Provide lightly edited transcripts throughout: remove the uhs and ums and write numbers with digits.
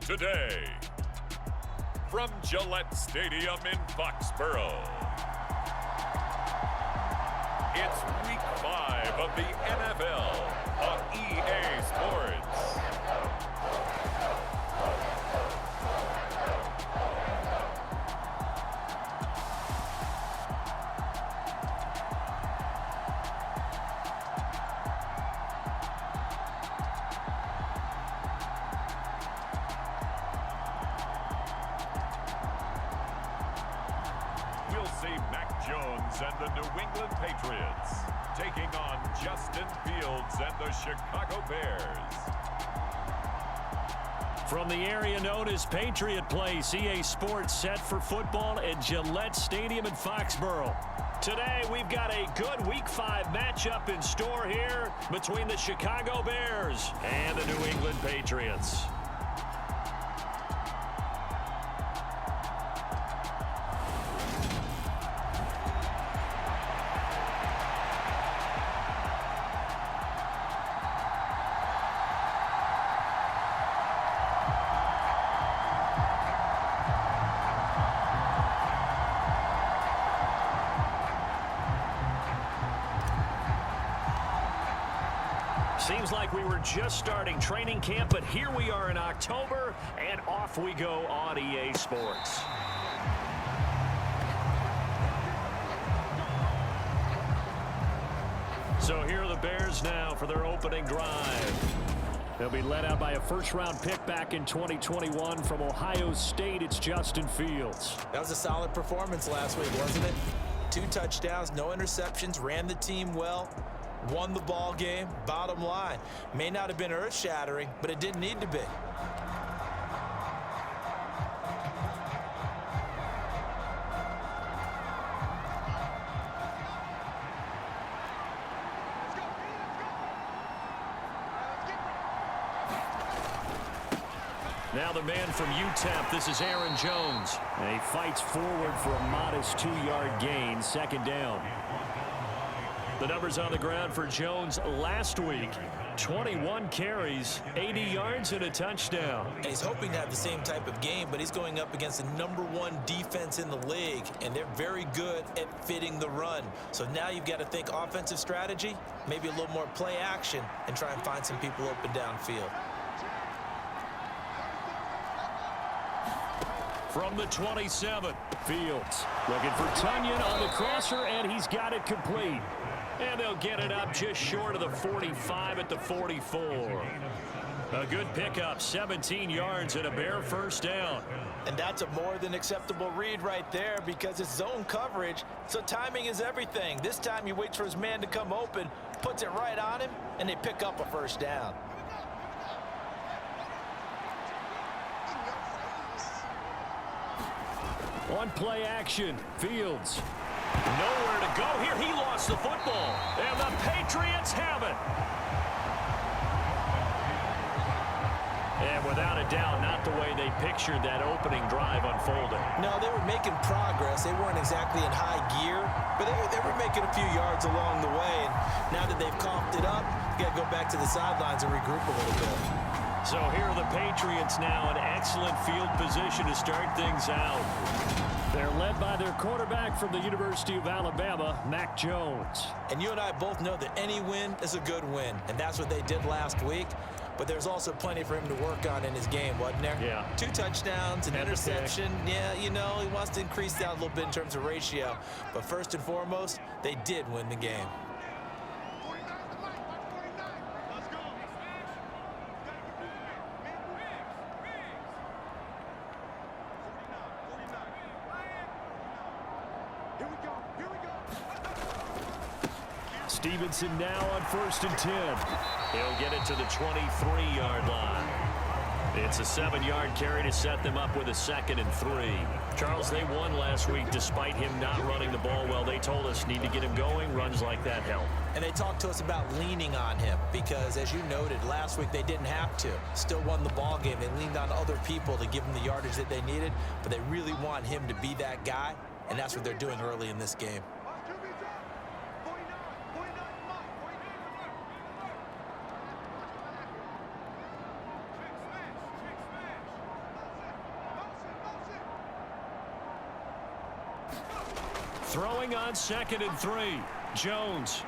today. From Gillette Stadium in Foxborough, it's Week 5 of the NFL on EA Sports. We'll see Mac Jones and the New England Patriots taking on Justin Fields and the Chicago Bears. From the area known as Patriot Place, EA Sports set for football at Gillette Stadium in Foxborough. Today, we've got a good Week 5 matchup in store here between the Chicago Bears and the New England Patriots. Seems like we were just starting training camp, but here we are in October, and off we go on EA Sports. So here are the Bears now for their opening drive. They'll be led out by a first-round pick back in 2021 from Ohio State. It's Justin Fields. That was a solid performance last week, wasn't it? 2 touchdowns, no interceptions, ran the team well. Won the ball game. Bottom line, may not have been earth-shattering, but it didn't need to be. Now the man from UTEP, this is Aaron Jones. And he fights forward for a modest 2-yard gain, second down. The numbers on the ground for Jones last week. 21 carries, 80 yards, and a touchdown. And he's hoping to have the same type of game, but he's going up against the #1 defense in the league, and they're very good at fitting the run. So now you've got to think offensive strategy, maybe a little more play action, and try and find some people open downfield. From the 27, Fields looking for Tunyon on the crosser, and he's got it complete. And they'll get it up just short of the 45 at the 44. A good pickup, 17 yards and a Bear first down. And that's a more than acceptable read right there because it's zone coverage, so timing is everything. This time he waits for his man to come open, puts it right on him, and they pick up a first down. On play action, Fields. Nowhere to go here. He lost the football. And the Patriots have it. And without a doubt, not the way they pictured that opening drive unfolding. No, they were making progress. They weren't exactly in high gear, but they were making a few yards along the way. And now that they've coughed it up, you got to go back to the sidelines and regroup a little bit. So here are the Patriots now in excellent field position to start things out. They're led by their quarterback from the University of Alabama, Mac Jones. And you and I both know that any win is a good win, and that's what they did last week. But there's also plenty for him to work on in his game, wasn't there? Yeah. 2 touchdowns, an interception. Yeah, you know, he wants to increase that a little bit in terms of ratio. But first and foremost, they did win the game. Stevenson now on 1st and 10. He'll get it to the 23-yard line. It's a 7-yard carry to set them up with a 2nd and 3. Charles, they won last week despite him not running the ball well. They told us need to get him going. Runs like that help. And they talked to us about leaning on him because, as you noted, last week they didn't have to. Still won the ball game. They leaned on other people to give them the yardage that they needed, but they really want him to be that guy, and that's what they're doing early in this game. Throwing on 2nd and 3. Jones.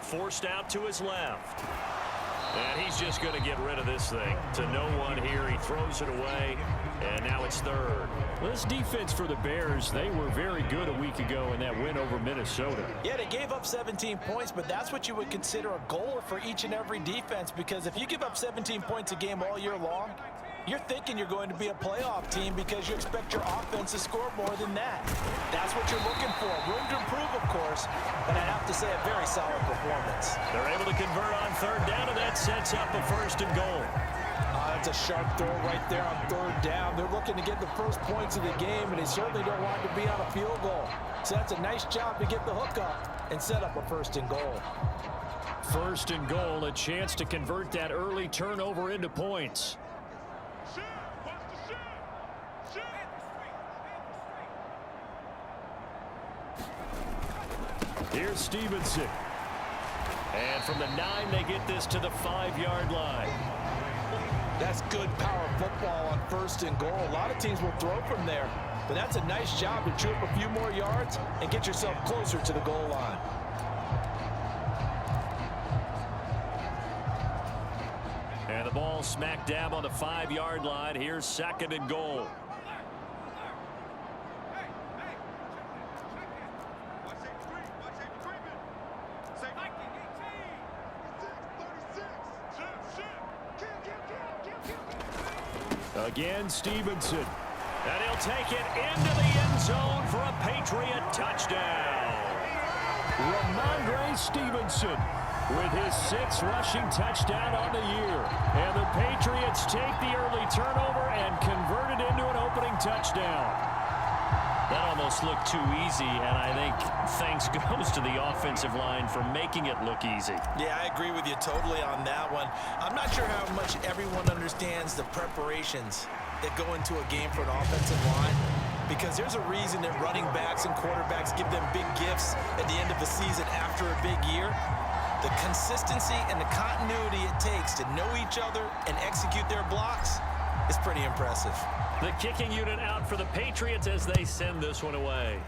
Forced out to his left. And he's just going to get rid of this thing. To no one here. He throws it away. And now it's 3rd. Well, this defense for the Bears, they were very good a week ago in that win over Minnesota. Yeah, they gave up 17 points, but that's what you would consider a goal for each and every defense, because if you give up 17 points a game all year long, you're thinking you're going to be a playoff team because you expect your offense to score more than that. That's what you're looking for. Room to improve, of course, but I have to say a very solid performance. They're able to convert on 3rd down, and that sets up a 1st and goal. That's a sharp throw right there on 3rd down. They're looking to get the first points of the game, and they certainly don't want to be on a field goal. So that's a nice job to get the hook up and set up a 1st and goal. 1st and goal, a chance to convert that early turnover into points. Here's Stevenson. And from the 9, they get this to the 5-yard line. That's good power football on 1st and goal. A lot of teams will throw from there, but that's a nice job to chew up a few more yards and get yourself closer to the goal line. And the ball smack dab on the 5-yard line. Here's 2nd and goal. Again, Stevenson. And he'll take it into the end zone for a Patriot touchdown. Ramondre Stevenson with his 6th rushing touchdown on the year. And the Patriots take the early turnover and convert it into an opening touchdown. That almost looked too easy, and I think thanks goes to the offensive line for making it look easy. Yeah, I agree with you totally on that one. I'm not sure how much everyone understands the preparations that go into a game for an offensive line, because there's a reason that running backs and quarterbacks give them big gifts at the end of the season after a big year. The consistency and the continuity it takes to know each other and execute their blocks is pretty impressive. The kicking unit out for the Patriots as they send this one away.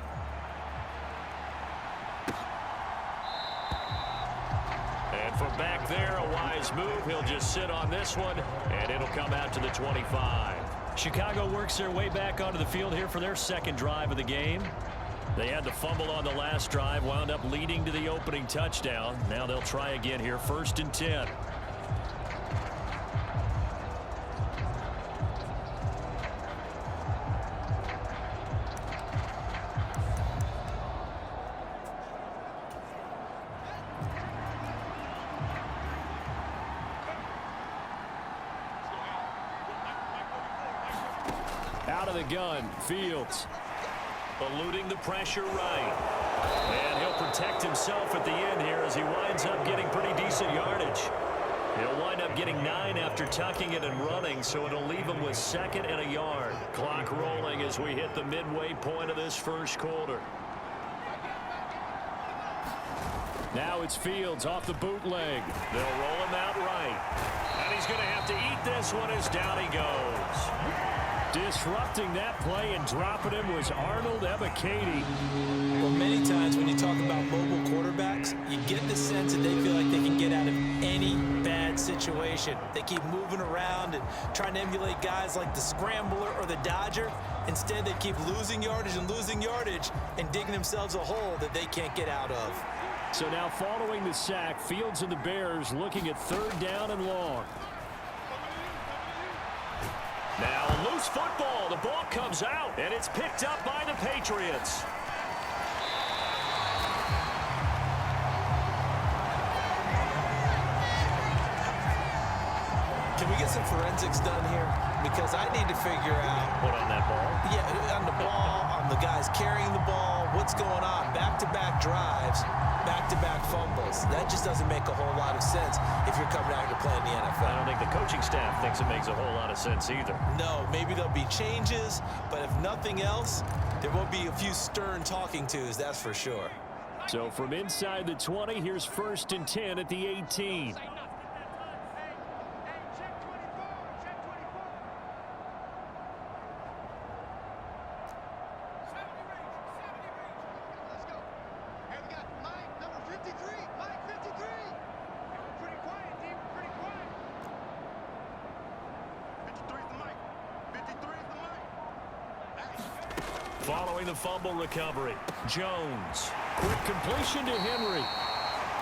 And from back there, a wise move. He'll just sit on this one, and it'll come out to the 25. Chicago works their way back onto the field here for their 2nd drive of the game. They had the fumble on the last drive, wound up leading to the opening touchdown. Now they'll try again here, 1st and 10. Out of the gun, Fields. Eluding the pressure right. And he'll protect himself at the end here as he winds up getting pretty decent yardage. He'll wind up getting 9 after tucking it and running, so it'll leave him with 2nd and a yard. Clock rolling as we hit the midway point of this 1st quarter. Now it's Fields off the bootleg. They'll roll him out right. And he's going to have to eat this one as down he goes. Disrupting that play and dropping him was Arnold Ebiketie. Well, many times when you talk about mobile quarterbacks, you get the sense that they feel like they can get out of any bad situation. They keep moving around and trying to emulate guys like the Scrambler or the Dodger. Instead, they keep losing yardage and digging themselves a hole that they can't get out of. So now following the sack, Fields and the Bears looking at 3rd down and long. Now loose football. The ball comes out, and it's picked up by the Patriots. Can we get some forensics done here? Because I need to figure out What on that ball? Yeah, on the ball, on the guys carrying the ball, what's going on? Back-to-back drives, back-to-back fumbles. That just doesn't make a whole lot of sense if you're coming out here playing the NFL. I don't think the coaching staff thinks it makes a whole lot of sense either. No, maybe there'll be changes, but if nothing else, there will be a few stern talking tos, that's for sure. So from inside the 20, here's 1st and 10 at the 18. Following the fumble recovery, Jones. Quick completion to Henry.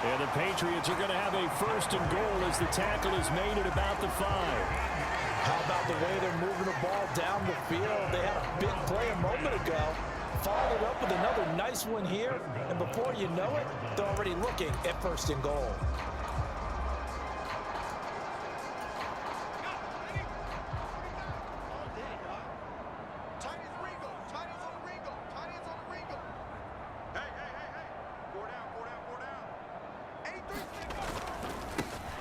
And the Patriots are going to have a 1st and goal as the tackle is made at about the 5. How about the way they're moving the ball down the field? They had a big play a moment ago. Followed up with another nice one here. And before you know it, they're already looking at 1st and goal.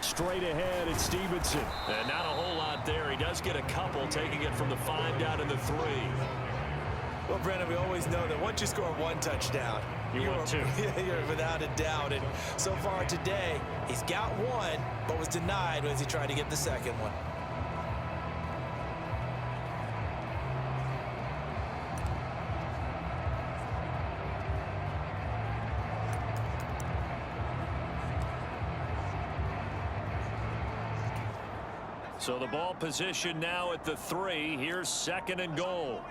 Straight ahead, it's Stevenson. And not a whole lot there. He does get a couple, taking it from the 5 down to the 3. Well, Brennan, we always know that once you score 1 touchdown, you want 2. You're without a doubt. And so far today, he's got 1, but was denied as he tried to get the 2nd one. So the ball position now at the 3. Here's 2nd and goal.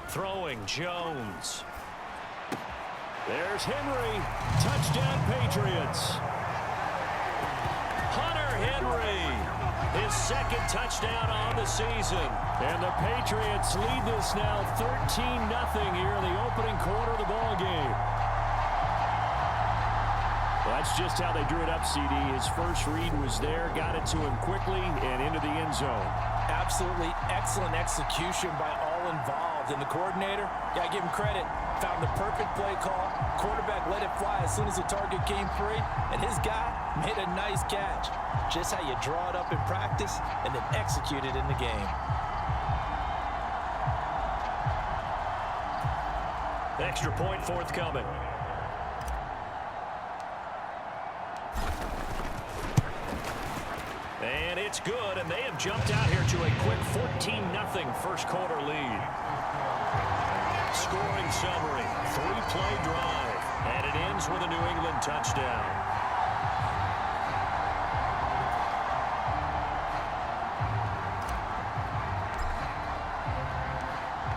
Throwing, Jones. There's Henry. Touchdown, Patriots. Hunter Henry. His 2nd touchdown on the season. And the Patriots lead this now 13-0 here in the opening quarter of the ball game. That's just how they drew it up, CD. His first read was there, got it to him quickly, and into the end zone. Absolutely excellent execution by all involved. And the coordinator, got to give him credit, found the perfect play call. Quarterback let it fly as soon as the target came free, and his guy made a nice catch. Just how you draw it up in practice and then execute it in the game. Extra point forthcoming. And it's good, and they have jumped out here to a quick 14-0 first quarter lead. Scoring summary, 3-play drive, and it ends with a New England touchdown.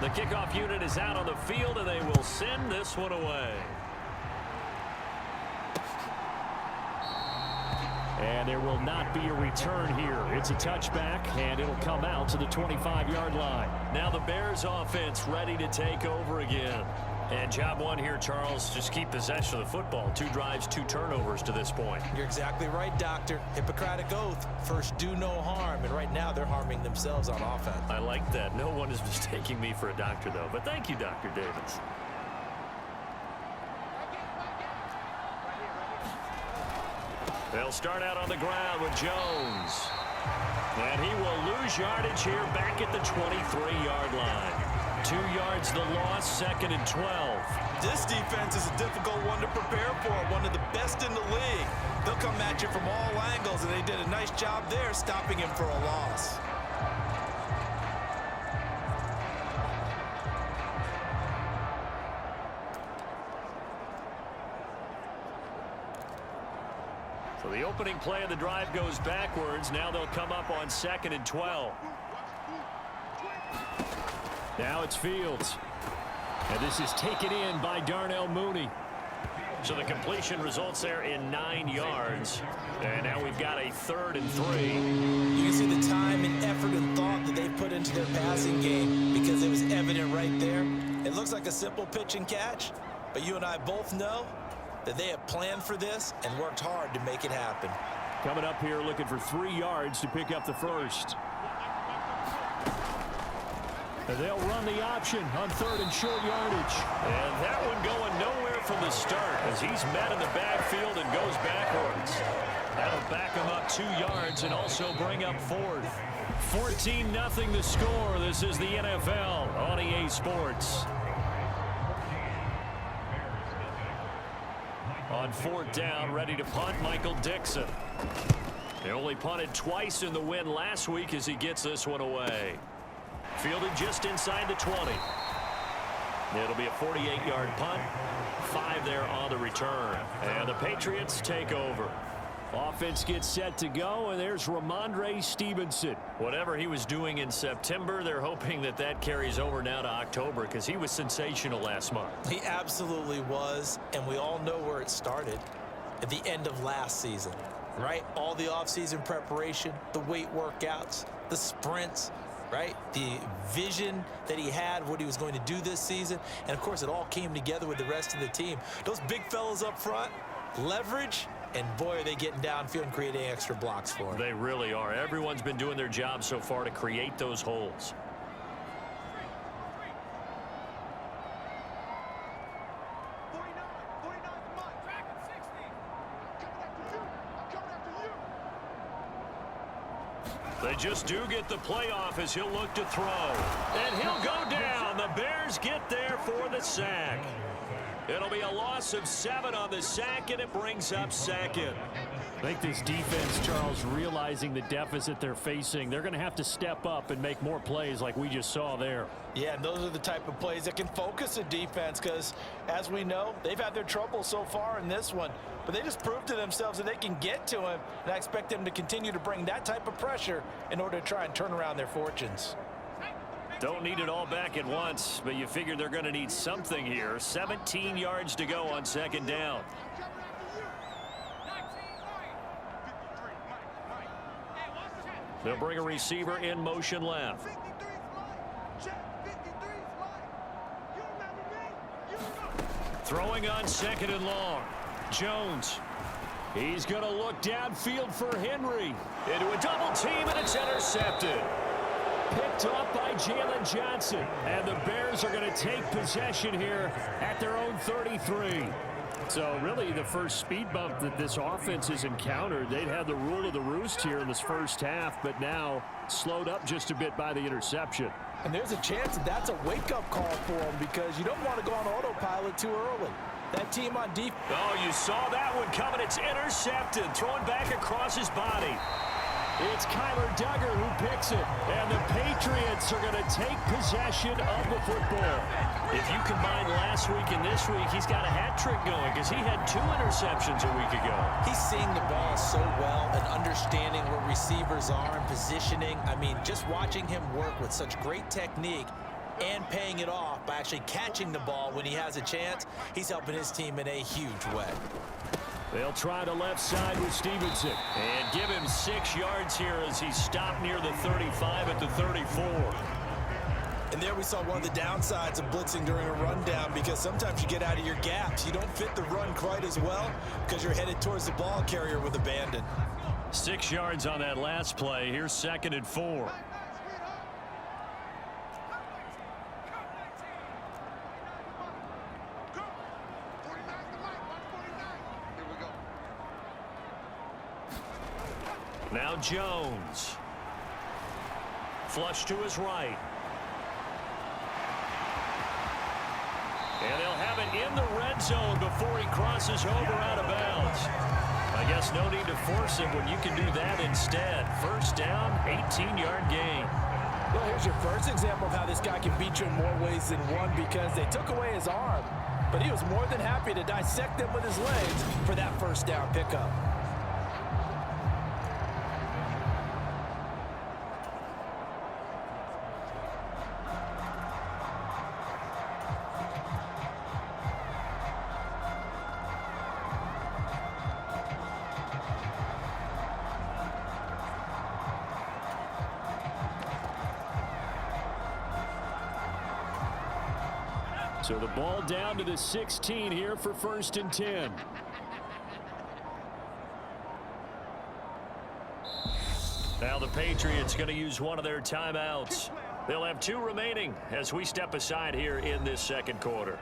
The kickoff unit is out on the field, and they will send this one away. And there will not be a return here. It's a touchback, and it'll come out to the 25-yard line. Now the Bears offense ready to take over again. And job 1 here, Charles, just keep possession of the football. 2 drives, 2 turnovers to this point. You're exactly right, Doctor. Hippocratic oath. First, do no harm. And right now, they're harming themselves on offense. I like that. No one is mistaking me for a doctor, though. But thank you, Dr. Davis. They'll start out on the ground with Jones. And he will lose yardage here back at the 23-yard line. 2 yards the loss, 2nd and 12. This defense is a difficult one to prepare for, one of the best in the league. They'll come at you from all angles, and they did a nice job there stopping him for a loss. So the opening play of the drive goes backwards. Now they'll come up on 2nd and 12. Now it's Fields. And this is taken in by Darnell Mooney. So the completion results there in 9 yards. And now we've got a 3rd and 3. You can see the time and effort and thought that they put into their passing game because it was evident right there. It looks like a simple pitch and catch, but you and I both know that they have planned for this and worked hard to make it happen. Coming up here looking for 3 yards to pick up the first. And they'll run the option on 3rd and short yardage. And that one going nowhere from the start as he's met in the backfield and goes backwards. That'll back him up 2 yards and also bring up 4th. 14-0 the score. This is the NFL on EA Sports. On 4th down, ready to punt, Michael Dixon. They only punted twice in the win last week as he gets this one away. Fielded just inside the 20. It'll be a 48-yard punt. 5 there on the return. And the Patriots take over. Offense gets set to go, and there's Ramondre Stevenson. Whatever he was doing in September, they're hoping that that carries over now to October because he was sensational last month. He absolutely was, and we all know where it started at the end of last season, right? All the offseason preparation, the weight workouts, the sprints, right? The vision that he had, what he was going to do this season, and of course it all came together with the rest of the team. Those big fellas up front, leverage, and boy, are they getting downfield and creating extra blocks for him. They really are. Everyone's been doing their job so far to create those holes. They just do get the playoff as he'll look to throw. And he'll go down. The Bears get there for the sack. It'll be a loss of 7 on the sack, and it brings up second. I think this defense, Charles, realizing the deficit they're facing, they're going to have to step up and make more plays like we just saw there. Yeah, and those are the type of plays that can focus a defense because, as we know, they've had their trouble so far in this one. But they just proved to themselves that they can get to him, and I expect them to continue to bring that type of pressure in order to try and turn around their fortunes. Don't need it all back at once, but you figure they're going to need something here. 17 yards to go on second down. They'll bring a receiver in motion left. Throwing on second and long. Jones. He's going to look downfield for Henry. Into a double team, and it's intercepted. Picked off by Jalen Johnson. And the Bears are going to take possession here at their own 33. So really the first speed bump that this offense has encountered. They'd had the rule of the roost here in this first half, but now slowed up just a bit by the interception. And there's a chance that that's a wake-up call for them because you don't want to go on autopilot too early. That team on defense. Oh, you saw that one coming. It's intercepted. Throwing back across his body. It's Kyler Duggar who picks it, and the Patriots are going to take possession of the football. If you combine last week and this week, he's got a hat trick going because he had 2 interceptions a week ago. He's seeing the ball so well and understanding where receivers are and positioning. I mean, just watching him work with such great technique and paying it off by actually catching the ball when he has a chance, he's helping his team in a huge way. They'll try the left side with Stevenson. And give him 6 yards here as he stopped near the 35 at the 34. And there we saw one of the downsides of blitzing during a rundown because sometimes you get out of your gaps. You don't fit the run quite as well because you're headed towards the ball carrier with abandon. 6 yards on that last play. Here's 2nd and 4. Now Jones. Flush to his right. And they'll have it in the red zone before he crosses over out of bounds. I guess no need to force it when you can do that instead. First down, 18-yard gain. Well, here's your first example of how this guy can beat you in more ways than one because they took away his arm. But he was more than happy to dissect them with his legs for that first down pickup. So the ball down to the 16 here for 1st and 10. Now the Patriots going to use one of their timeouts. They'll have 2 remaining as we step aside here in this second quarter.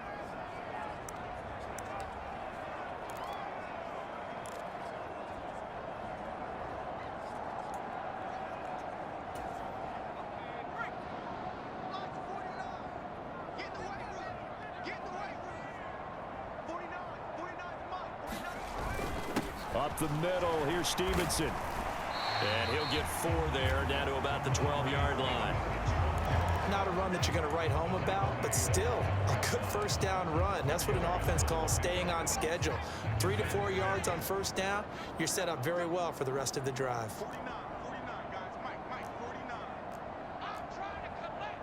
Up the middle, here's Stevenson. And he'll get 4 there, down to about the 12-yard line. not a run that you're going to write home about, but still a good first down run. That's what an offense calls staying on schedule. 3 to 4 yards on first down, you're set up very well for the rest of the drive. 49, guys. Mike, 49. I'm trying to collect.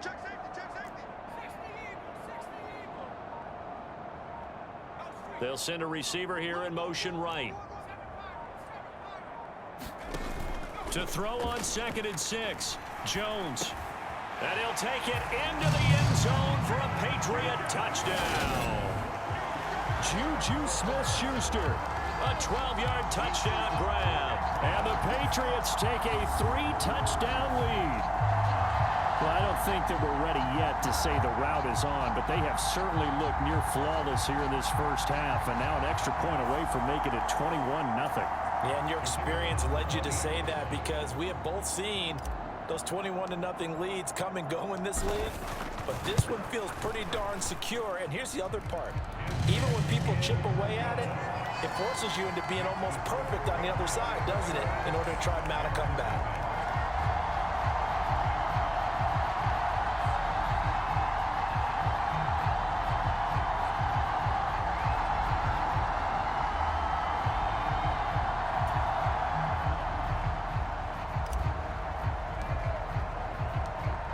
Check safety. 60 Eagle. They'll send a receiver here in motion right. To throw on 2nd and 6, Jones. And he'll take it into the end zone for a Patriot touchdown. Juju Smith-Schuster, a 12-yard touchdown grab. And the Patriots take a 3-touchdown lead. Well, I don't think that we're ready yet to say the route is on, but they have certainly looked near flawless here in this first half, and now an extra point away from making it 21-0. Yeah, and your experience led you to say that because we have both seen those 21-0 leads come and go in this league. But this one feels pretty darn secure. And here's the other part. Even when people chip away at it, it forces you into being almost perfect on the other side, doesn't it, in order to try and mount a comeback.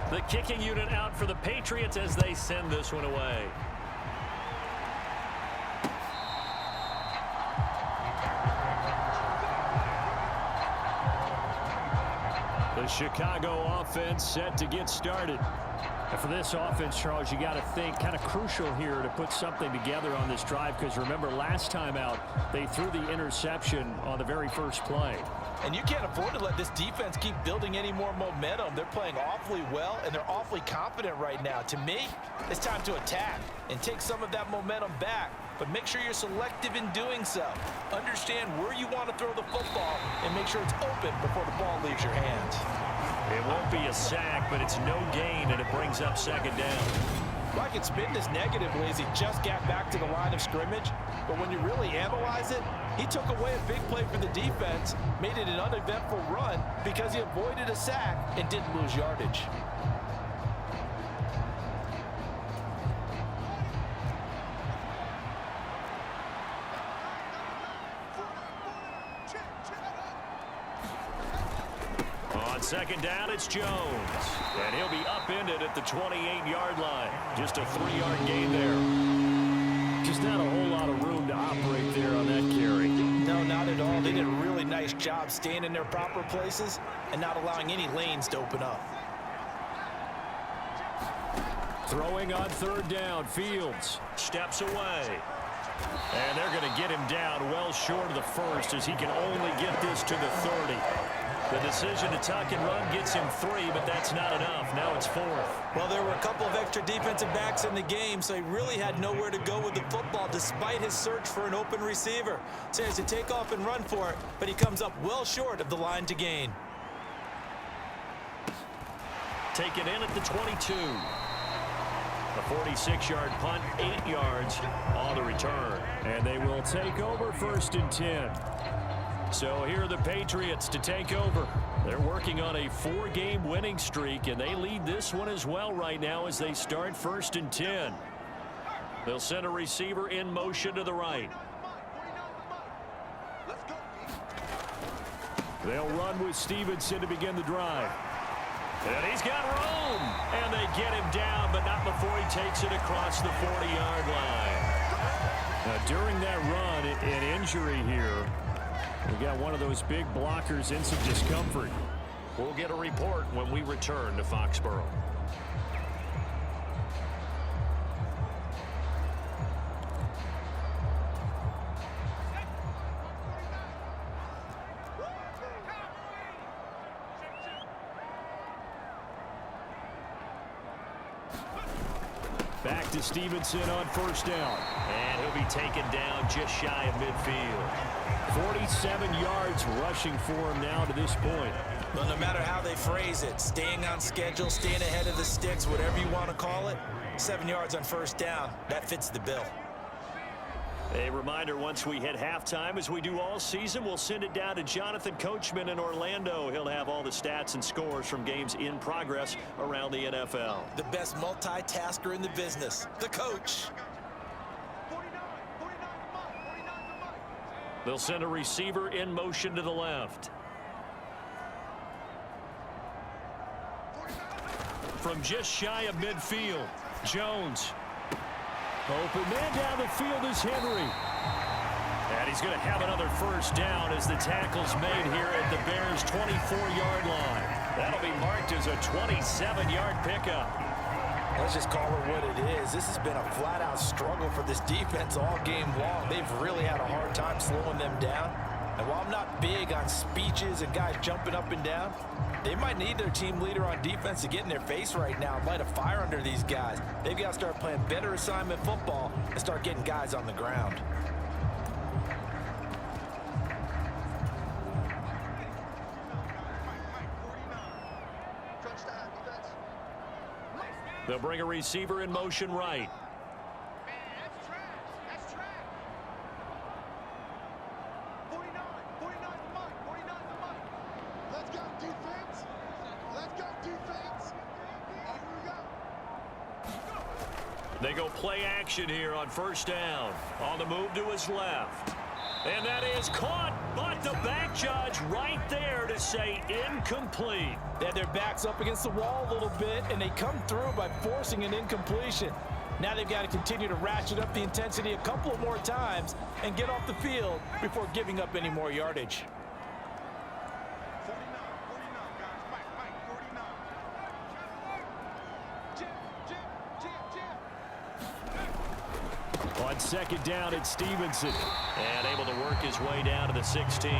The kicking unit out for the Patriots as they send this one away. The Chicago offense set to get started. And for this offense, Charles, you got to think kind of crucial here to put something together on this drive, because remember last time out they threw the interception on the very first play. And you can't afford to let this defense keep building any more momentum. They're playing awfully well, and they're awfully confident right now. To me, it's time to attack and take some of that momentum back, but make sure you're selective in doing so. Understand where you want to throw the football and make sure it's open before the ball leaves your hands. It won't be a sack, but it's no gain, and it brings up 2nd down. Well, I can spin this negatively as he just got back to the line of scrimmage, but when you really analyze it, he took away a big play for the defense, made it an uneventful run because he avoided a sack and didn't lose yardage. On 2nd down, it's Jones. And he'll be upended at the 28-yard line. Just a 3-yard gain there. Just not a whole lot of room to operate there on that carry. No, not at all. They did a really nice job staying in their proper places and not allowing any lanes to open up. Throwing on 3rd down, Fields steps away. And they're going to get him down well short of the first as he can only get this to the 30. The decision to tuck and run gets him 3, but that's not enough. Now it's 4th. Well, there were a couple of extra defensive backs in the game, so he really had nowhere to go with the football despite his search for an open receiver. So he has to take off and run for it, but he comes up well short of the line to gain. Taken in at the 22. A 46-yard punt, 8 yards on the return. And they will take over 1st and 10. So here are the Patriots to take over. They're working on a 4-game winning streak, and they lead this one as well right now as they start 1st and 10. They'll send a receiver in motion to the right. They'll run with Stevenson to begin the drive. And he's got room. And they get him down, but not before he takes it across the 40-yard line. Now, during that run, an injury here. We got one of those big blockers in some discomfort. We'll get a report when we return to Foxborough. Back to Stevenson on 1st down. And he'll be taken down just shy of midfield. 47 yards rushing for him now to this point. Well, no matter how they phrase it, staying on schedule, staying ahead of the sticks, whatever you want to call it, 7 yards on 1st down, that fits the bill. A reminder, once we hit halftime, as we do all season, we'll send it down to Jonathan Coachman in Orlando. He'll have all the stats and scores from games in progress around the NFL. The best multitasker in the business, the coach. 49 to Mike, 49 to Mike. They'll send a receiver in motion to the left. From just shy of midfield, Jones. Open man down the field is Henry. And he's going to have another first down as the tackle's made here at the Bears' 24-yard line. That'll be marked as a 27-yard pickup. Let's just call it what it is. This has been a flat-out struggle for this defense all game long. They've really had a hard time slowing them down. And while I'm not big on speeches and guys jumping up and down, they might need their team leader on defense to get in their face right now and light a fire under these guys. They've got to start playing better assignment football and start getting guys on the ground. They'll bring a receiver in motion right. That's trash. 49 to Mike, 49 to Mike. Let's go defense. Let's go defense. Here we go. They go play action here on first down. On the move to his left. And that is caught, but the back judge right there to say incomplete. They had their backs up against the wall a little bit, and they come through by forcing an incompletion. Now they've got to continue to ratchet up the intensity a couple of more times and get off the field before giving up any more yardage. 49, guys. Mike, 49. Jim. On second down, it's Stevenson. And able to work his way down to the 16.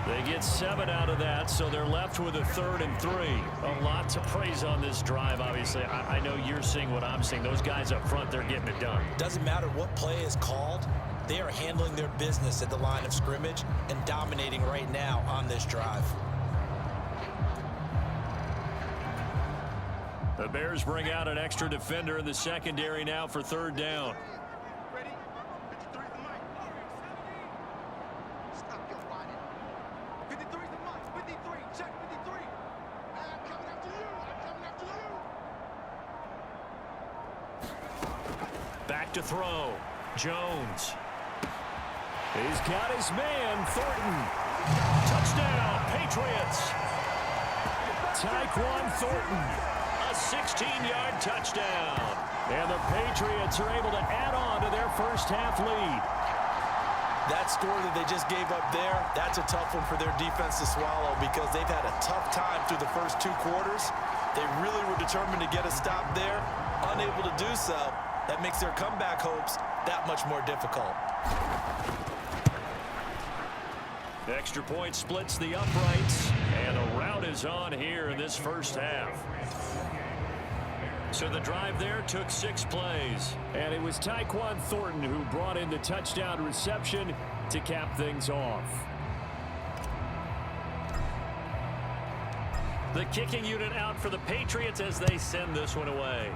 They get 7 out of that, so they're left with a 3rd and 3. A lot to praise on this drive, obviously. I know you're seeing what I'm seeing. Those guys up front, they're getting it done. Doesn't matter what play is called. They are handling their business at the line of scrimmage and dominating right now on this drive. The Bears bring out an extra defender in the secondary now for 3rd down. Ready? 53 to Mike. Stop your whining. 53 to Mike. 53. Check 53. I'm coming after you. Back to throw. Jones. He's got his man, Thornton. Touchdown, Patriots. Tyquan Thornton. A 16-yard touchdown. And the Patriots are able to add on to their first half lead. That score that they just gave up there, that's a tough one for their defense to swallow because they've had a tough time through the first 2 quarters. They really were determined to get a stop there, unable to do so. That makes their comeback hopes that much more difficult. Extra point splits the uprights, and a rout is on here in this first half. So the drive there took 6 plays. And it was Tyquan Thornton who brought in the touchdown reception to cap things off. The kicking unit out for the Patriots as they send this one away.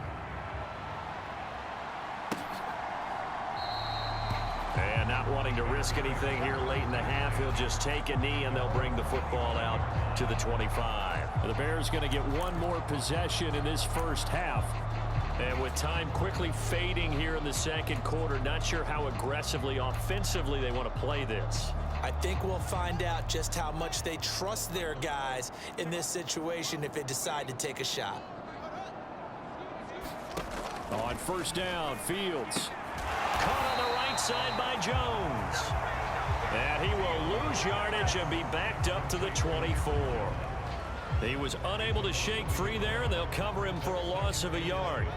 And not wanting to risk anything here late in the half, he'll just take a knee and they'll bring the football out to the 25. The Bears going to get one more possession in this first half. And with time quickly fading here in the second quarter, not sure how aggressively, offensively they want to play this. I think we'll find out just how much they trust their guys in this situation if they decide to take a shot. On first down, Fields. Caught on the right side by Jones. And he will lose yardage and be backed up to the 24. He was unable to shake free there, and they'll cover him for a loss of a yard.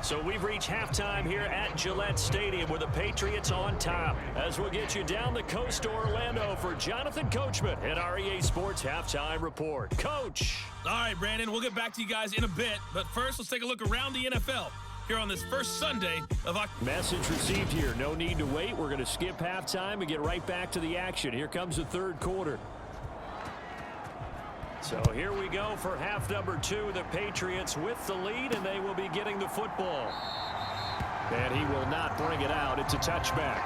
So we've reached halftime here at Gillette Stadium with the Patriots on top. As we'll get you down the coast to Orlando for Jonathan Coachman at our EA Sports Halftime Report. Coach. All right, Brandon, we'll get back to you guys in a bit. But first, let's take a look around the NFL here on this first Sunday of October. Message received here. No need to wait. We're going to skip halftime and get right back to the action. Here comes the third quarter. So here we go for half number 2. The Patriots with the lead, and they will be getting the football. And he will not bring it out. It's a touchback.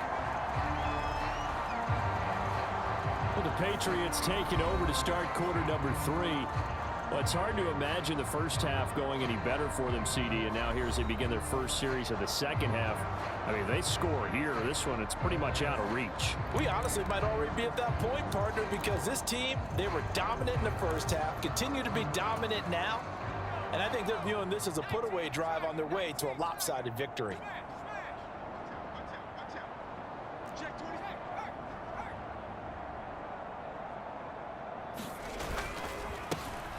Well, the Patriots taking over to start quarter number 3. Well, it's hard to imagine the first half going any better for them, CD, and now here as they begin their first series of the second half. I mean, they score here. This one, it's pretty much out of reach. We honestly might already be at that point, partner, because this team, they were dominant in the first half, continue to be dominant now, and I think they're viewing this as a put-away drive on their way to a lopsided victory.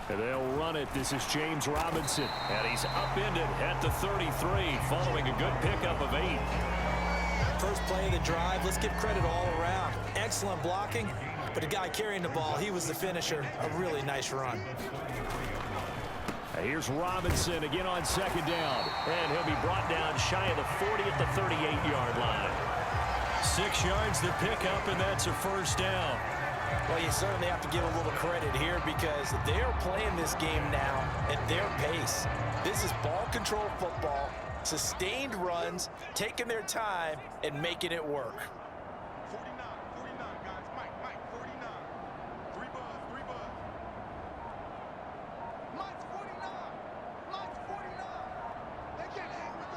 And they'll run it. This is James Robinson. And he's upended at the 33 following a good pickup of 8. First play of the drive, let's give credit all around. Excellent blocking, but the guy carrying the ball, he was the finisher. A really nice run. Here's Robinson again on second down. And he'll be brought down shy of the 40 at the 38-yard line. 6 yards the pickup, and that's a first down. Well, you certainly have to give a little credit here because they're playing this game now at their pace. This is ball control football, sustained runs, taking their time and making it work. 49, guys. Mike, 49. 3 buzz. Mike's 49. They can't hang with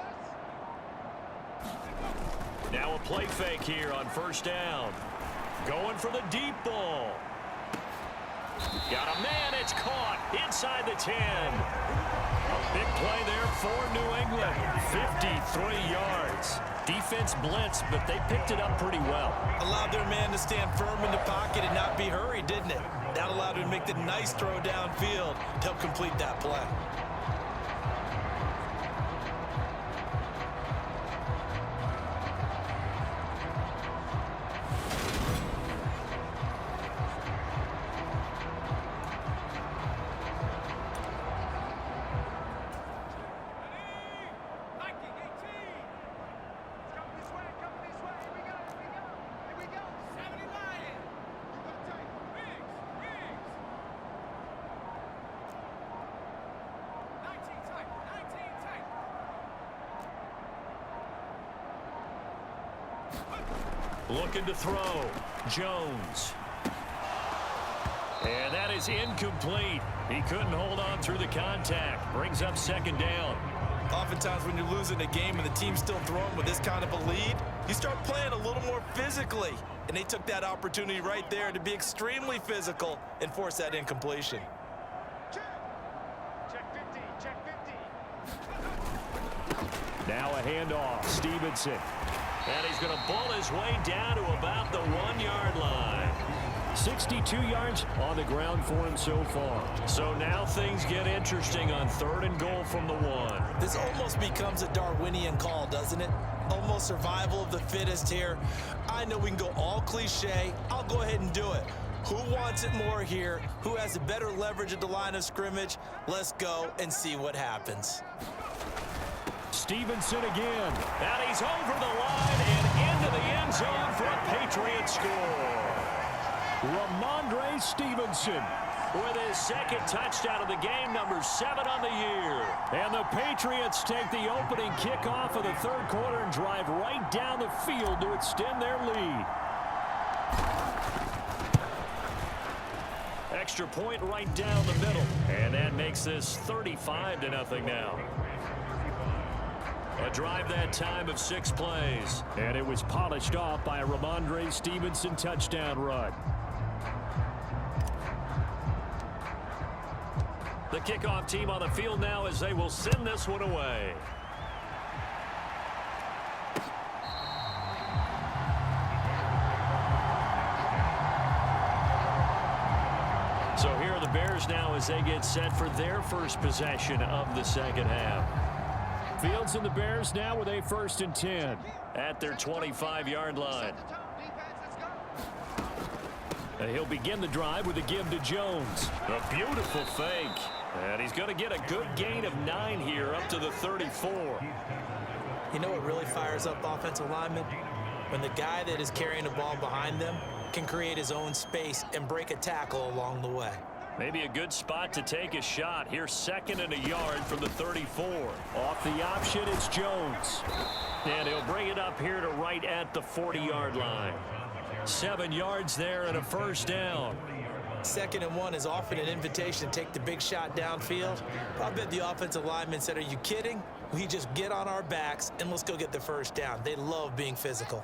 us. Now a play fake here on first down. Going for the deep ball. Got a man. It's caught inside the 10. A big play there for New England. 53 yards. Defense blitzed, but they picked it up pretty well. Allowed their man to stand firm in the pocket and not be hurried, didn't it? That allowed him to make the nice throw downfield to help complete that play. Looking to throw. Jones. And that is incomplete. He couldn't hold on through the contact. Brings up second down. Oftentimes when you're losing a game and the team's still throwing with this kind of a lead, you start playing a little more physically. And they took that opportunity right there to be extremely physical and force that incompletion. Check 50. Now a handoff. Stevenson. And he's going to bull his way down to about the 1-yard line. 62 yards on the ground for him so far. So now things get interesting on 3rd and goal from the 1. This almost becomes a Darwinian call, doesn't it? Almost survival of the fittest here. I know we can go all cliche. I'll go ahead and do it. Who wants it more here? Who has a better leverage at the line of scrimmage? Let's go and see what happens. Stevenson again. And he's over the line and into the end zone for a Patriot score. Ramondre Stevenson with his second touchdown of the game, number 7 on the year. And the Patriots take the opening kickoff of the 3rd quarter and drive right down the field to extend their lead. Extra point right down the middle. And that makes this 35-0 now. A drive that time of 6 plays. And it was polished off by a Ramondre Stevenson touchdown run. The kickoff team on the field now as they will send this one away. So here are the Bears now as they get set for their first possession of the second half. Fields and the Bears now with a 1st and 10. At their 25-yard line. And he'll begin the drive with a give to Jones. A beautiful fake. And he's going to get a good gain of 9 here up to the 34. You know what really fires up offensive linemen? When the guy that is carrying the ball behind them can create his own space and break a tackle along the way. Maybe a good spot to take a shot. Here's 2nd and a yard from the 34. Off the option, it's Jones. And he'll bring it up here to right at the 40-yard line. 7 yards there and a first down. 2nd and 1 is often an invitation to take the big shot downfield. I bet the offensive lineman said, are you kidding? We just get on our backs and let's go get the first down. They love being physical.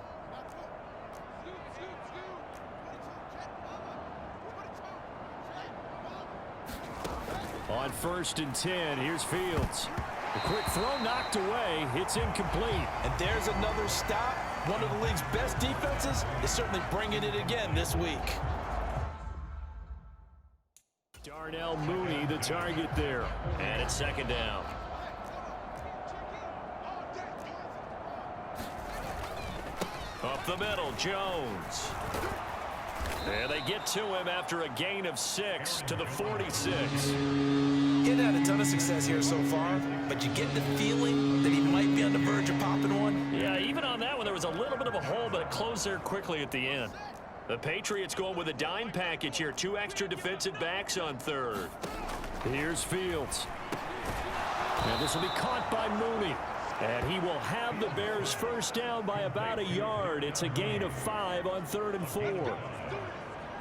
On 1st and 10, here's Fields. The quick throw knocked away. It's incomplete. And there's another stop. One of the league's best defenses is certainly bringing it again this week. Darnell Mooney, the target there. And it's 2nd down. Up the middle, Jones. And they get to him after a gain of 6 to the 46. He's had a ton of success here so far, but you get the feeling that he might be on the verge of popping one. Yeah, even on that one, there was a little bit of a hole, but it closed there quickly at the end. The Patriots going with a dime package here. 2 extra defensive backs on 3rd. Here's Fields. And this will be caught by Mooney. And he will have the Bears first down by about a yard. It's a gain of 5 on 3rd and 4.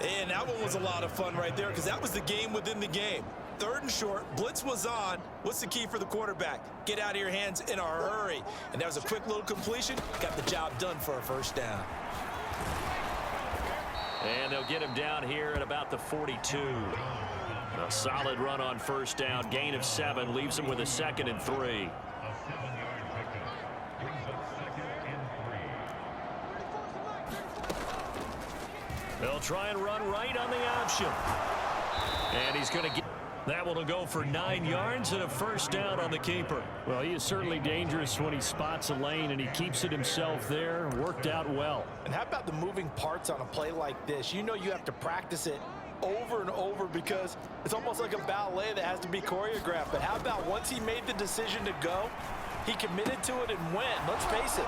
And that one was a lot of fun right there because that was the game within the game. 3rd and short, blitz was on. What's the key for the quarterback? Get out of your hands in a hurry. And that was a quick little completion. Got the job done for a first down. And they'll get him down here at about the 42. A solid run on first down. Gain of 7 leaves him with a 2nd and 3. They'll try and run right on the option. And he's going to get that one will go for 9 yards and a first down on the keeper. Well, he is certainly dangerous when he spots a lane, and he keeps it himself there. Worked out well. And how about the moving parts on a play like this? You know you have to practice it over and over because it's almost like a ballet that has to be choreographed. But how about once he made the decision to go, he committed to it and went. Let's face it,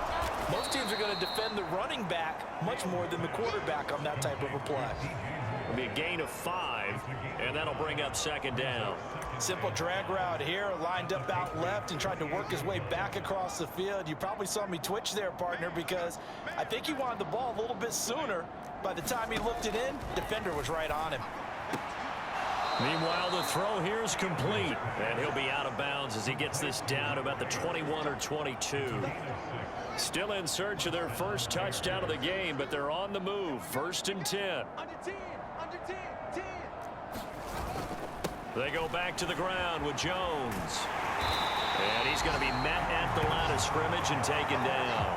most teams are going to defend the running back much more than the quarterback on that type of a play. It'll be a gain of 5, and that'll bring up 2nd down. Simple drag route here, lined up out left and tried to work his way back across the field. You probably saw me twitch there, partner, because I think he wanted the ball a little bit sooner. By the time he looked it in, defender was right on him. Meanwhile, the throw here is complete, and he'll be out of bounds as he gets this down about the 21 or 22. Still in search of their first touchdown of the game, but they're on the move. 1st and 10. Under 10, under 10, 10. They go back to the ground with Jones. And he's going to be met at the line of scrimmage and taken down.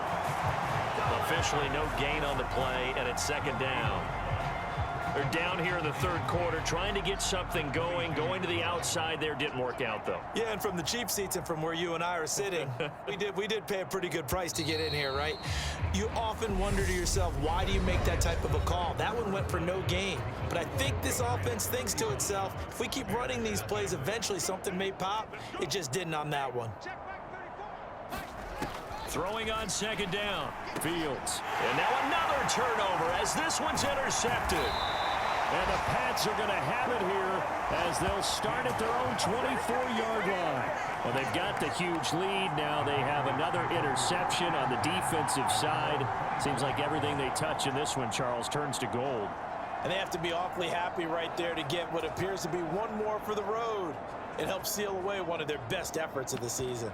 Officially no gain on the play, and it's 2nd down. They're down here in the 3rd quarter, trying to get something going to the outside there. Didn't work out, though. Yeah, and from the cheap seats and from where you and I are sitting, we did pay a pretty good price to get in here, right? You often wonder to yourself, why do you make that type of a call? That one went for no gain. But I think this offense thinks to itself, if we keep running these plays, eventually something may pop. It just didn't on that one. Throwing on 2nd down. Fields. And now another turnover as this one's intercepted. And the Pats are going to have it here as they'll start at their own 24-yard line. Well, they've got the huge lead. Now they have another interception on the defensive side. Seems like everything they touch in this one, Charles, turns to gold. And they have to be awfully happy right there to get what appears to be one more for the road. It helps seal away one of their best efforts of the season.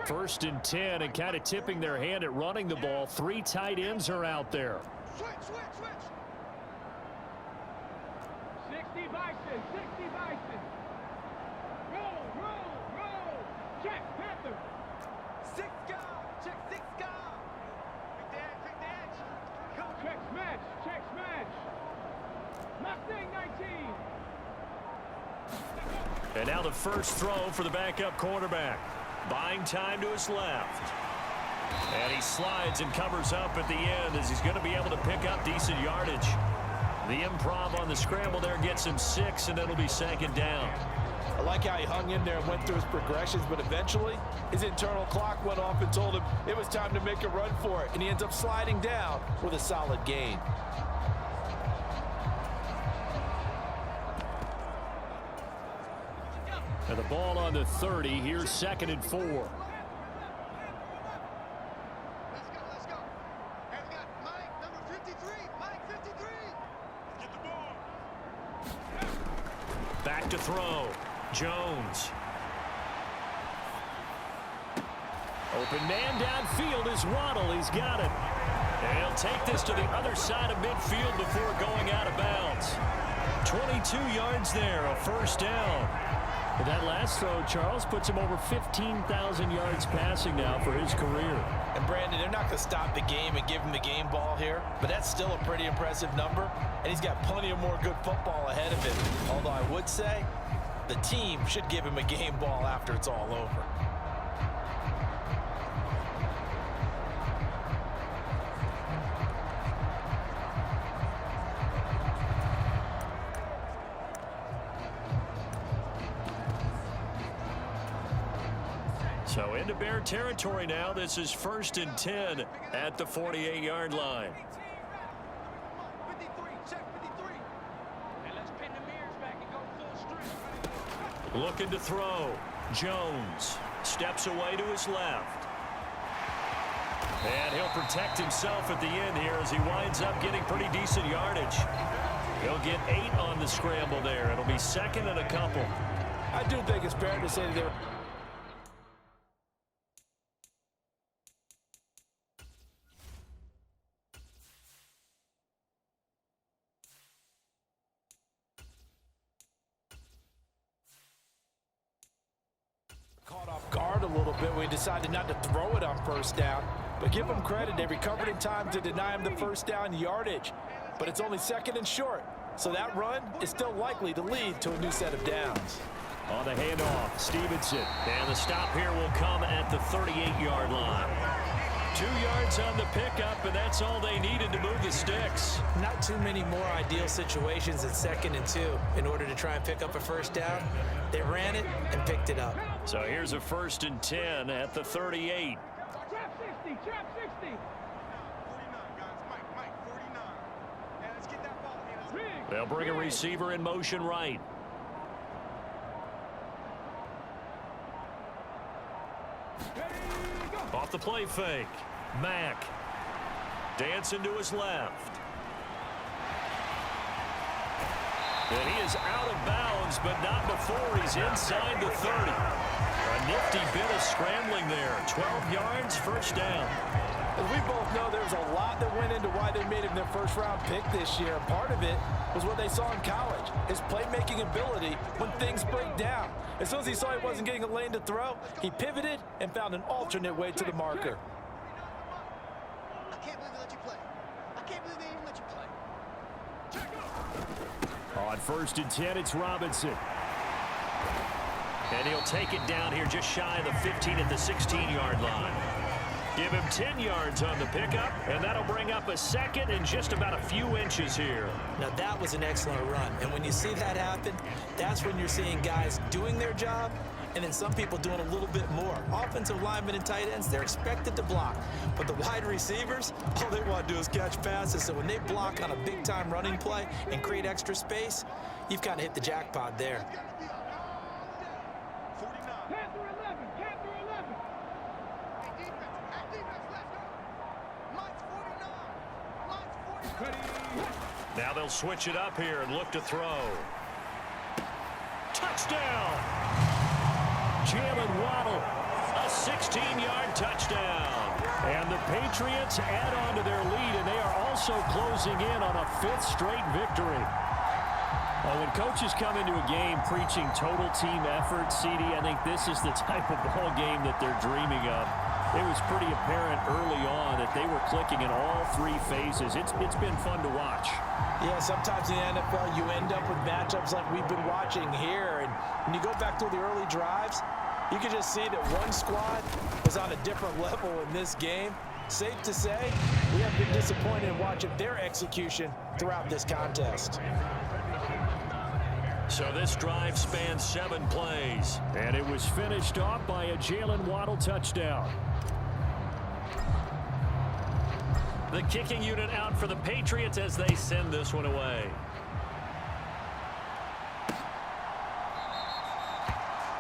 1st and 10, and kind of tipping their hand at running the ball. 3 tight ends are out there. Switch, switch, switch. 60 Bison, 60 Bison. Roll, roll, roll. Check, Panther. 6 guard, check 6 guard. Quick dash, come. Check smash. Mustang 19. And now the first throw for the backup quarterback. Buying time to his left. And he slides and covers up at the end as he's going to be able to pick up decent yardage. The improv on the scramble there gets him 6, and it'll be 2nd down. I like how he hung in there and went through his progressions, but eventually his internal clock went off and told him it was time to make a run for it, and he ends up sliding down with a solid gain. And the ball on the 30. Here's 2nd and 4. Let's go. And we got Mike, number 53. Mike, 53. Get the ball. Back to throw. Jones. Open man downfield is Waddle. He's got it. And he'll take this to the other side of midfield before going out of bounds. 22 yards there, a first down. But that last throw, Charles, puts him over 15,000 yards passing now for his career. And Brandon, they're not going to stop the game and give him the game ball here, but that's still a pretty impressive number, and he's got plenty of more good football ahead of him. Although I would say the team should give him a game ball after it's all over. So into Bear territory now. This is 1st and 10 at the 48-yard line. 53, check 53. And let's pin the mirrors back and go full strength. Looking to throw. Jones steps away to his left. And he'll protect himself at the end here as he winds up getting pretty decent yardage. He'll get 8 on the scramble there. It'll be 2nd and a couple. I do think it's fair to say that they're caught off guard a little bit. We decided not to throw it on first down, but give them credit. They recovered in time to deny him the first down yardage, but it's only 2nd and short, so that run is still likely to lead to a new set of downs. On the handoff, Stevenson. And the stop here will come at the 38-yard line. 2 yards on the pickup, and that's all they needed to move the sticks. Not too many more ideal situations in 2nd and 2 in order to try and pick up a first down. They ran it and picked it up. So here's a 1st and 10 at the 38. Trap 60, trap 60. 49, guys. Mike, 49. And let's get that ball in. They'll bring a receiver in motion right. Off the play fake. Mack. Dancing to his left. And he is out of bounds, but not before he's inside the 30. A nifty bit of scrambling there. 12 yards, first down. As we both know, there's a lot that went into why they made him their first-round pick this year. Part of it was what they saw in college, his playmaking ability when things break down. As soon as he saw he wasn't getting a lane to throw, he pivoted and found an alternate way to the marker. I can't believe they let you play. I can't believe they even let you play. On 1st and 10, it's Robinson. And he'll take it down here just shy of the 15 at the 16-yard line. Give him 10 yards on the pickup, and that'll bring up a 2nd and just about a few inches here. Now, that was an excellent run, and when you see that happen, that's when you're seeing guys doing their job and then some people doing a little bit more. Offensive linemen and tight ends, they're expected to block, but the wide receivers, all they want to do is catch passes. So when they block on a big-time running play and create extra space, you've kind of hit the jackpot there. Now they'll switch it up here and look to throw. Touchdown! Jalen Waddle. A 16-yard touchdown. And the Patriots add on to their lead, and they are also closing in on a 5th straight victory. When coaches come into a game preaching total team effort, CD, I think this is the type of ball game that they're dreaming of. It was pretty apparent early on that they were clicking in all 3 phases. It's been fun to watch. Yeah, sometimes in the NFL you end up with matchups like we've been watching here. And when you go back to the early drives, you can just see that one squad was on a different level in this game. Safe to say, we have been disappointed in watching their execution throughout this contest. So this drive spans 7 plays. And it was finished off by a Jalen Waddle touchdown. The kicking unit out for the Patriots as they send this one away.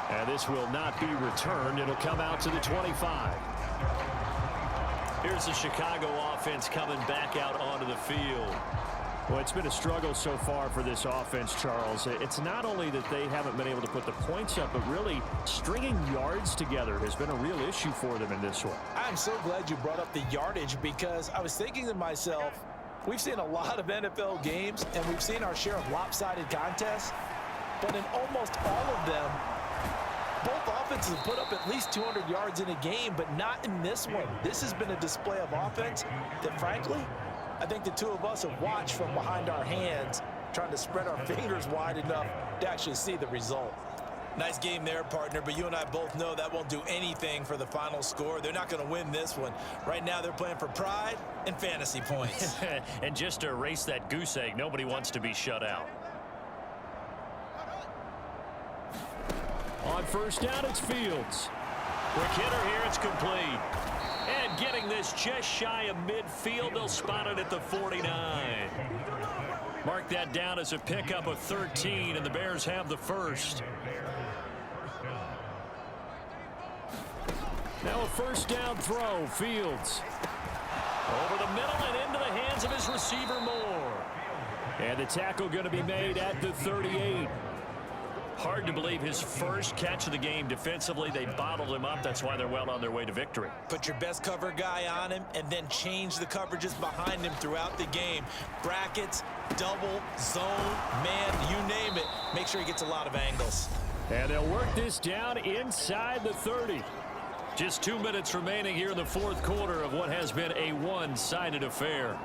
And this will not be returned. It'll come out to the 25. Here's the Chicago offense coming back out onto the field. Well, it's been a struggle so far for this offense, Charles. It's not only that they haven't been able to put the points up, but really stringing yards together has been a real issue for them in this one. I'm so glad you brought up the yardage, because I was thinking to myself, we've seen a lot of NFL games, and we've seen our share of lopsided contests, but in almost all of them, both offenses have put up at least 200 yards in a game, but not in this one. This has been a display of offense that, frankly, I think the two of us have watched from behind our hands, trying to spread our fingers wide enough to actually see the result. Nice game there, partner, but you and I both know that won't do anything for the final score. They're not going to win this one. Right now, they're playing for pride and fantasy points. And just to erase that goose egg, nobody wants to be shut out. On first down, it's Fields. Quick hitter here, it's complete. And getting this just shy of midfield, they'll spot it at the 49. Mark that down as a pickup of 13, and the Bears have the first. Now a first down throw, Fields. Over the middle and into the hands of his receiver, Moore. And the tackle going to be made at the 38. Hard to believe his first catch of the game defensively. They bottled him up. That's why they're well on their way to victory. Put your best cover guy on him and then change the coverages behind him throughout the game. Brackets, double, zone, man, you name it. Make sure he gets a lot of angles. And they'll work this down inside the 30. Just 2 minutes remaining here in the fourth quarter of what has been a one-sided affair.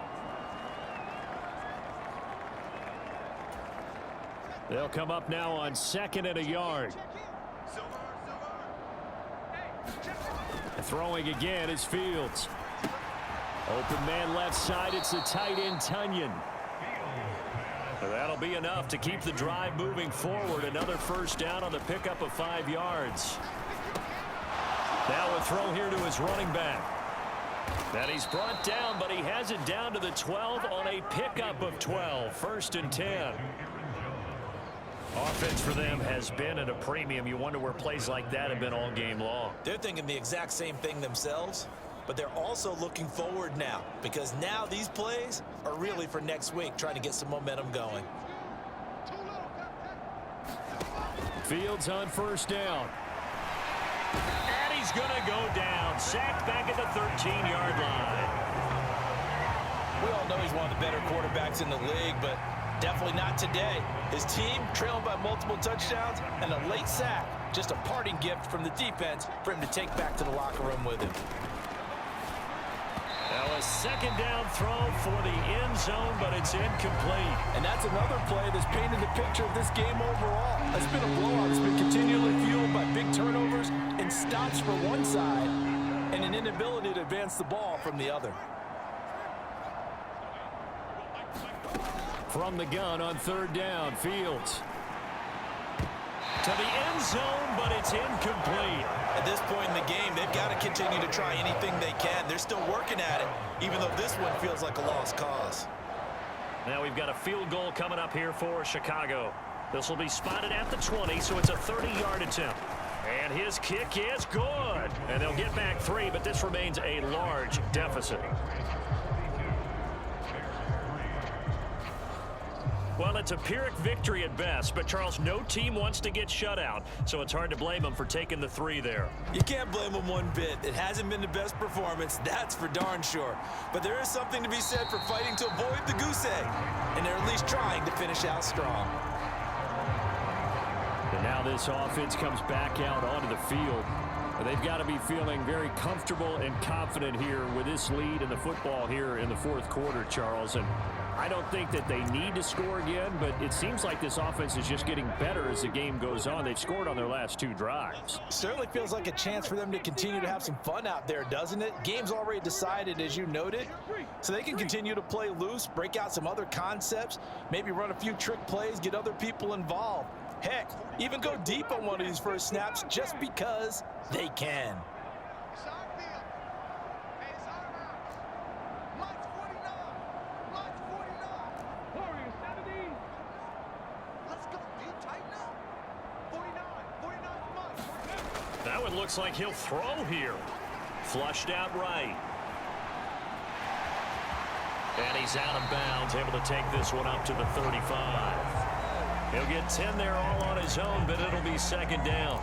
They'll come up now on 2nd and a yard. Throwing again is Fields. Open man left side. It's the tight end, Tunyon. That'll be enough to keep the drive moving forward. Another first down on the pickup of 5 yards. Now a throw here to his running back. And he's brought down, but he has it down to the 12 on a pickup of 12. 1st and 10. Offense for them has been at a premium. You wonder where plays like that have been all game long. They're thinking the exact same thing themselves, but they're also looking forward now, because now these plays are really for next week, trying to get some momentum going. Fields on first down. And he's going to go down. Sacked back at the 13-yard line. We all know he's one of the better quarterbacks in the league, but definitely not today. His team trailing by multiple touchdowns and a late sack. Just a parting gift from the defense for him to take back to the locker room with him. Now a second down throw for the end zone, but it's incomplete. And that's another play that's painted the picture of this game overall. It's been a blowout. It's been continually fueled by big turnovers and stops for one side and an inability to advance the ball from the other. From the gun on third down, Fields. To the end zone, but it's incomplete. At this point in the game, they've got to continue to try anything they can. They're still working at it, even though this one feels like a lost cause. Now we've got a field goal coming up here for Chicago. This will be spotted at the 20, so it's a 30-yard attempt. And his kick is good. And they'll get back 3, but this remains a large deficit. Well, it's a Pyrrhic victory at best, but Charles, no team wants to get shut out, so it's hard to blame them for taking the 3 there. You can't blame them one bit. It hasn't been the best performance, that's for darn sure. But there is something to be said for fighting to avoid the goose egg, and they're at least trying to finish out strong. And now this offense comes back out onto the field. They've got to be feeling very comfortable and confident here with this lead in the football here in the fourth quarter, Charles. And I don't think that they need to score again, but it seems like this offense is just getting better as the game goes on. They've scored on their last 2 drives. Certainly feels like a chance for them to continue to have some fun out there, doesn't it? Game's already decided, as you noted, so they can continue to play loose, break out some other concepts, maybe run a few trick plays, get other people involved. Heck, even go deep on one of these first snaps just because they can. it looks like he'll throw here. Flushed out right. And he's out of bounds, able to take this one up to the 35. He'll get 10 there all on his own, but it'll be second down.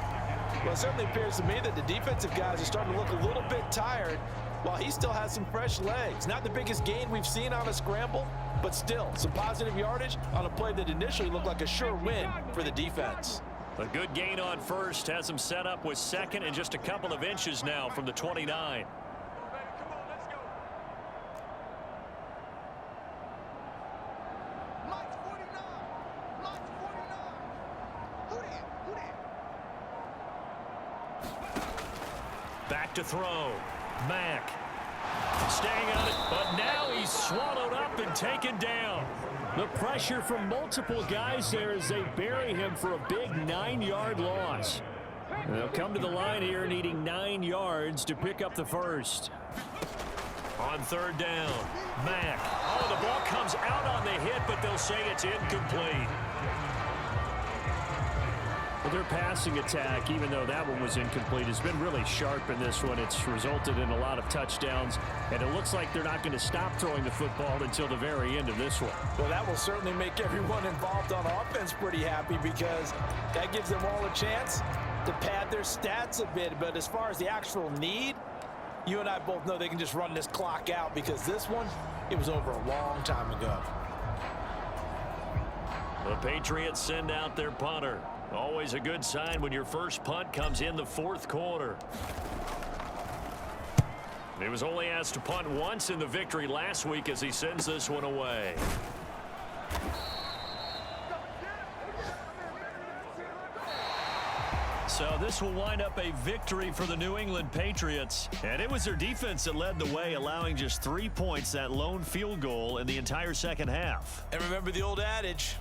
Well, it certainly appears to me that the defensive guys are starting to look a little bit tired while he still has some fresh legs. Not the biggest gain we've seen on a scramble, but still some positive yardage on a play that initially looked like a sure win for the defense. A good gain on first has him set up with second and just a couple of inches now from the 29. Back to throw. Mack staying on it, but now he's swallowed up and taken down. The pressure from multiple guys there as they bury him for a big 9-yard loss. And they'll come to the line here needing 9 yards to pick up the first. On third down, Mack. Oh, the ball comes out on the hit, but they'll say it's incomplete. Well, their passing attack, even though that one was incomplete, has been really sharp in this one. It's resulted in a lot of touchdowns, and it looks like they're not going to stop throwing the football until the very end of this one. Well, that will certainly make everyone involved on offense pretty happy because that gives them all a chance to pad their stats a bit. But as far as the actual need, you and I both know they can just run this clock out because this one, it was over a long time ago. The Patriots send out their punter. Always a good sign when your first punt comes in the fourth quarter. He was only asked to punt once in the victory last week as he sends this one away. So this will wind up a victory for the New England Patriots. And it was their defense that led the way, allowing just 3 points, that lone field goal in the entire second half. And remember the old adage,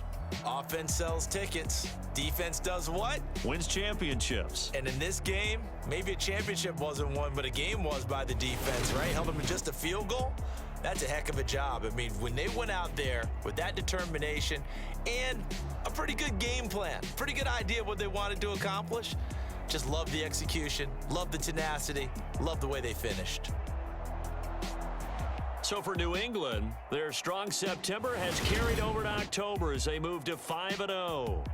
offense sells tickets. Defense does what? Wins championships. And in this game, maybe a championship wasn't won, but a game was by the defense, right? Held them to just a field goal. That's a heck of a job. I mean, when they went out there with that determination and a pretty good game plan, pretty good idea what they wanted to accomplish, just love the execution, love the tenacity, love the way they finished. So for New England, their strong September has carried over to October as they move to 5-0.